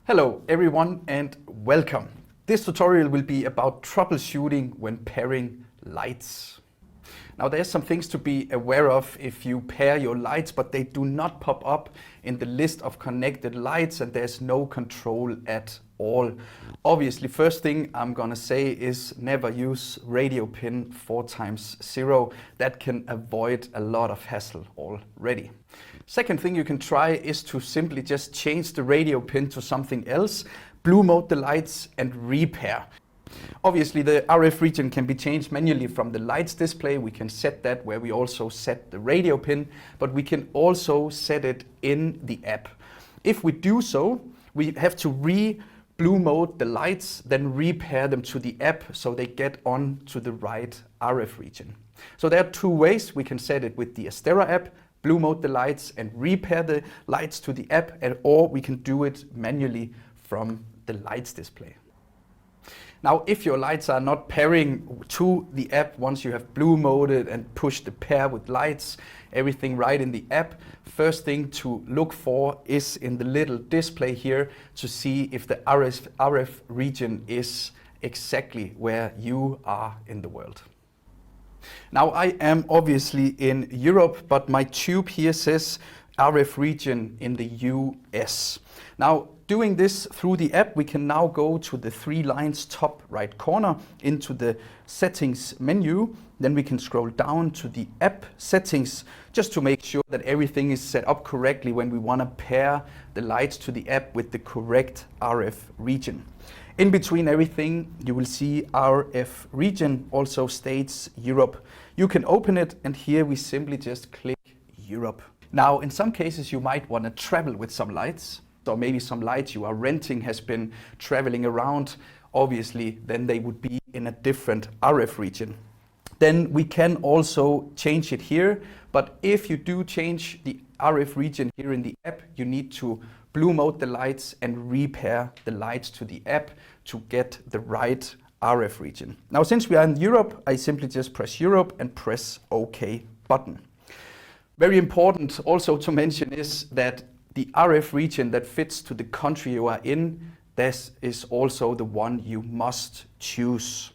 Hello everyone and welcome. This tutorial will be about troubleshooting when pairing lights. Now there's some things to be aware of if you pair your lights, but they do not pop up in the list of connected lights and there's no control at all. Obviously, first thing I'm gonna say is never use radio pin 4x0. That can avoid a lot of hassle already. Second thing you can try is to simply just change the radio pin to something else, blue mode the lights and repair. Obviously the RF region can be changed manually from the lights display. We can set that where we also set the radio pin, but we can also set it in the app. If we do so, we have to blue mode the lights, then repair them to the app so they get on to the right RF region. So there are two ways. We can set it with the Astera app, blue mode the lights and repair the lights to the app, or we can do it manually from the lights display. Now, if your lights are not pairing to the app, once you have blue moded and pushed the pair with lights, everything right in the app, first thing to look for is in the little display here to see if the RF region is exactly where you are in the world. Now I am obviously in Europe, but my tube here says RF region in the US. Now doing this through the app, we can now go to the three lines top right corner into the settings menu. Then we can scroll down to the app settings just to make sure that everything is set up correctly when we want to pair the lights to the app with the correct RF region. In between everything, you will see RF region also states Europe. You can open it and here we simply just click Europe. Now, in some cases, you might want to travel with some lights. So maybe some lights you are renting has been traveling around. Obviously, then they would be in a different RF region. Then we can also change it here. But if you do change the RF region here in the app, you need to blue mode the lights and repair the lights to the app to get the right RF region. Now, since we are in Europe, I simply just press Europe and press OK button. Very important also to mention is that the RF region that fits to the country you are in, this is also the one you must choose.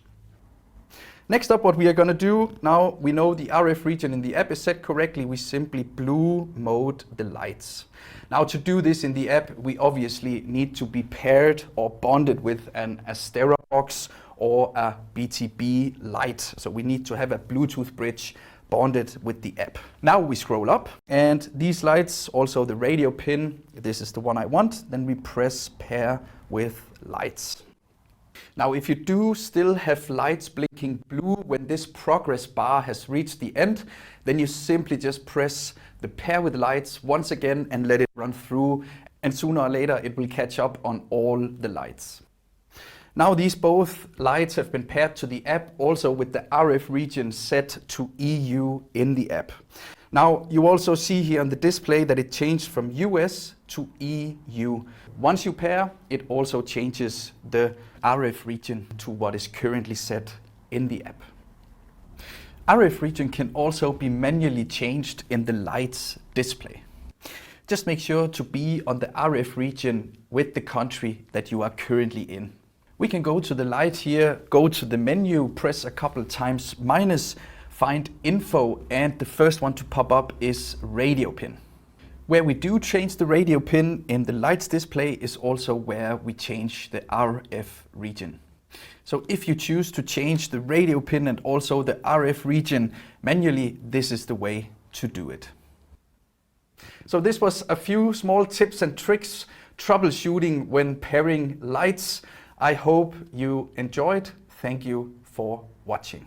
Next up, what we are going to do, now we know the RF region in the app is set correctly, we simply blue mode the lights. Now to do this in the app, we obviously need to be paired or bonded with an Astera box or a BTB light. So we need to have a Bluetooth bridge bonded with the app. Now we scroll up and these lights, also the radio pin, this is the one I want, then we press pair with lights. Now if you do still have lights blinking blue when this progress bar has reached the end, then you simply just press the pair with lights once again and let it run through, and sooner or later it will catch up on all the lights. Now these both lights have been paired to the app, also with the RF region set to EU in the app. Now you also see here on the display that it changed from US to EU. Once you pair, it also changes the RF region to what is currently set in the app. RF region can also be manually changed in the lights display. Just make sure to be on the RF region with the country that you are currently in. We can go to the light here, go to the menu, press a couple times minus, find info, and the first one to pop up is radio pin. Where we do change the radio pin in the lights display is also where we change the RF region. So if you choose to change the radio pin and also the RF region manually, this is the way to do it. So this was a few small tips and tricks troubleshooting when pairing lights. I hope you enjoyed. Thank you for watching.